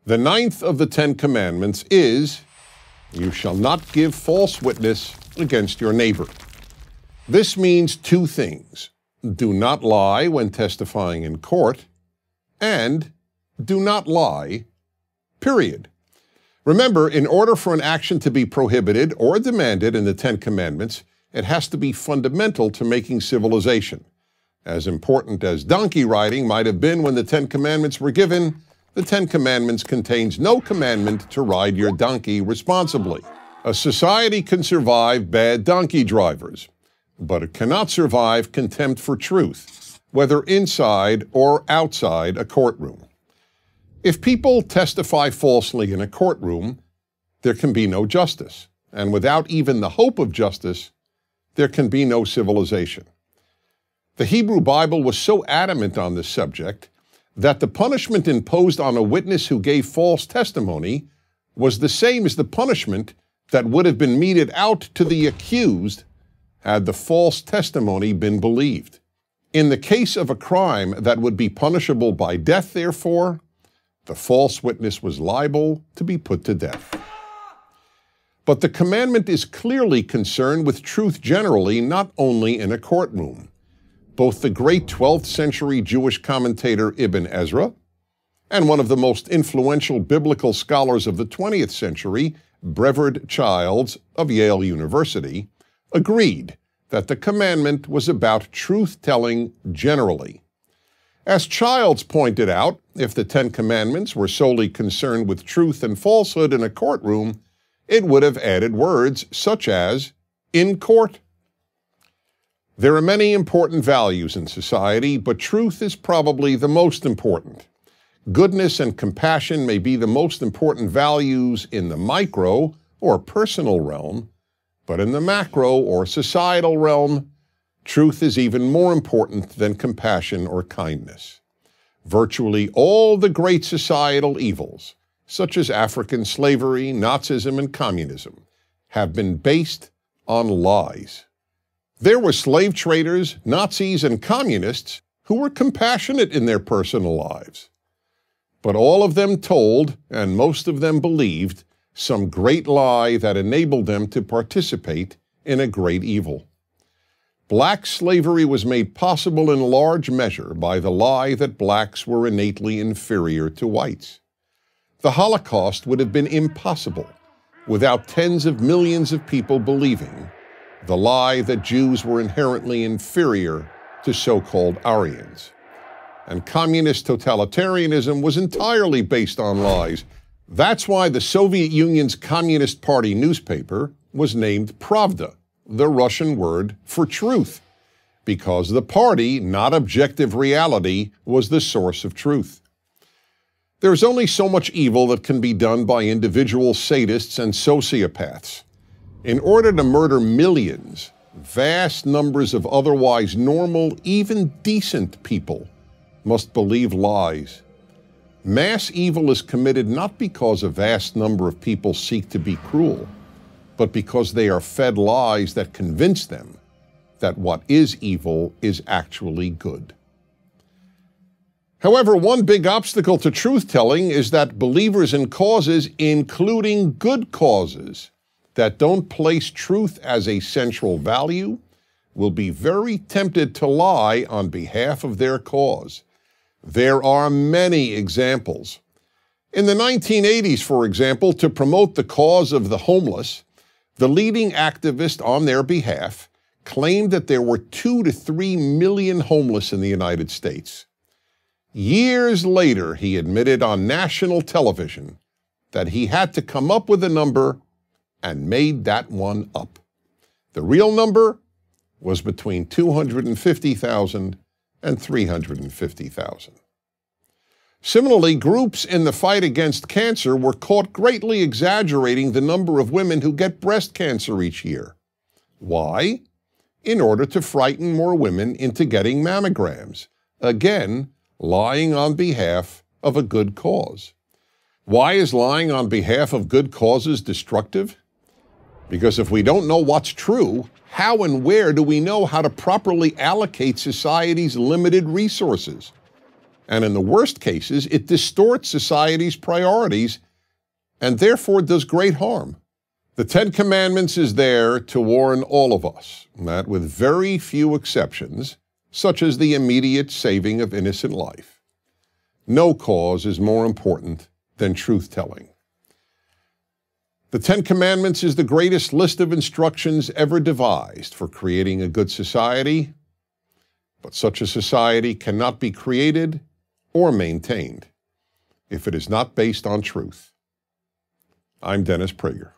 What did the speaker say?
The ninth of the Ten Commandments is, "You shall not give false witness against your neighbor." This means two things. Do not lie when testifying in court, and do not lie, period. Remember, in order for an action to be prohibited or demanded in the Ten Commandments, it has to be fundamental to making civilization. As important as donkey riding might have been when the Ten Commandments were given, the Ten Commandments contains no commandment to ride your donkey responsibly. A society can survive bad donkey drivers, but it cannot survive contempt for truth, whether inside or outside a courtroom. If people testify falsely in a courtroom, there can be no justice, and without even the hope of justice, there can be no civilization. The Hebrew Bible was so adamant on this subject that the punishment imposed on a witness who gave false testimony was the same as the punishment that would have been meted out to the accused had the false testimony been believed. In the case of a crime that would be punishable by death, therefore, the false witness was liable to be put to death. But the commandment is clearly concerned with truth generally, not only in a courtroom. Both the great 12th century Jewish commentator Ibn Ezra and one of the most influential biblical scholars of the 20th century, Brevard Childs of Yale University, agreed that the commandment was about truth-telling generally. As Childs pointed out, if the Ten Commandments were solely concerned with truth and falsehood in a courtroom, it would have added words such as, "in court." There are many important values in society, but truth is probably the most important. Goodness and compassion may be the most important values in the micro or personal realm, but in the macro or societal realm, truth is even more important than compassion or kindness. Virtually all the great societal evils, such as African slavery, Nazism, and communism, have been based on lies. There were slave traders, Nazis, and communists who were compassionate in their personal lives. But all of them told, and most of them believed, some great lie that enabled them to participate in a great evil. Black slavery was made possible in large measure by the lie that blacks were innately inferior to whites. The Holocaust would have been impossible without tens of millions of people believing the lie that Jews were inherently inferior to so-called Aryans. And communist totalitarianism was entirely based on lies. That's why the Soviet Union's Communist Party newspaper was named Pravda, the Russian word for truth, because the party, not objective reality, was the source of truth. There's only so much evil that can be done by individual sadists and sociopaths. In order to murder millions, vast numbers of otherwise normal, even decent people must believe lies. Mass evil is committed not because a vast number of people seek to be cruel, but because they are fed lies that convince them that what is evil is actually good. However, one big obstacle to truth-telling is that believers in causes, including good causes, that don't place truth as a central value, will be very tempted to lie on behalf of their cause. There are many examples. In the 1980s, for example, to promote the cause of the homeless, the leading activist on their behalf claimed that there were 2 to 3 million homeless in the United States. Years later, he admitted on national television that he had to come up with a number and made that one up. The real number was between 250,000 and 350,000. Similarly, groups in the fight against cancer were caught greatly exaggerating the number of women who get breast cancer each year. Why? In order to frighten more women into getting mammograms. Again, lying on behalf of a good cause. Why is lying on behalf of good causes destructive? Because if we don't know what's true, how and where do we know how to properly allocate society's limited resources? And in the worst cases, it distorts society's priorities and therefore does great harm. The Ten Commandments is there to warn all of us that with very few exceptions, such as the immediate saving of innocent life, no cause is more important than truth-telling. The Ten Commandments is the greatest list of instructions ever devised for creating a good society, but such a society cannot be created or maintained if it is not based on truth. I'm Dennis Prager.